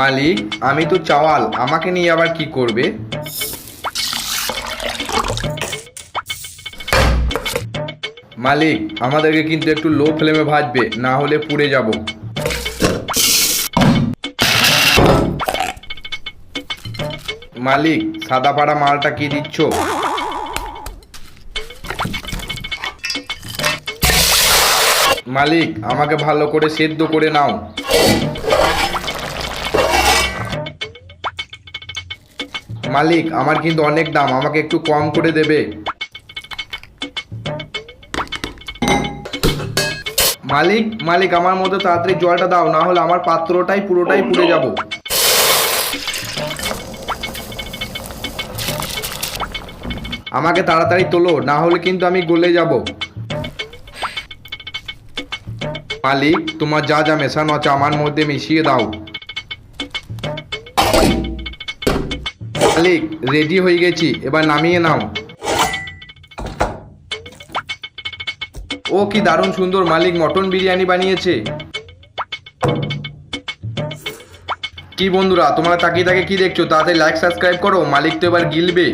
মালিক, আমি তো চাওয়াল, আমাকে নিয়ে আবার কি করবে? মালিক, আমাদেরকে কিন্তু একটু লো ফ্লেমে ভাজবে, না হলে পুড়ে যাব। মালিক, সাদা পাড়া মালটা কি দিচ্ছ? মালিক, আমাকে ভালো করে সেদ্ধ করে নাও। মালিক, আমার কিন্তু অনেক দাম, আমাকে একটু কম করে দেবে। মালিক মালিক আমার মধ্যে তাড়াতাড়ি জলটা দাও, না হলে আমার পাত্রটাই পুরোটাই পুড়ে যাব। আমাকে তাড়াতাড়ি তোলো, না হলে কিন্তু আমি গলে যাব। মালিক, তোমার যা যা মেশানো আছে আমার মধ্যে মিশিয়ে দাও। মালিক, রেডি হয়ে গেছি, এবার নামিয়ে নাও। ও কি দারুণ সুন্দর, মালিক মটন বিরিয়ানি বানিয়েছে। কি বন্ধুরা, তোমরা তাকিয়ে তাকিয়ে কি দেখছো? তাড়াতাড়ি লাইক সাবস্ক্রাইব করো, মালিক তো এবার গিলবে।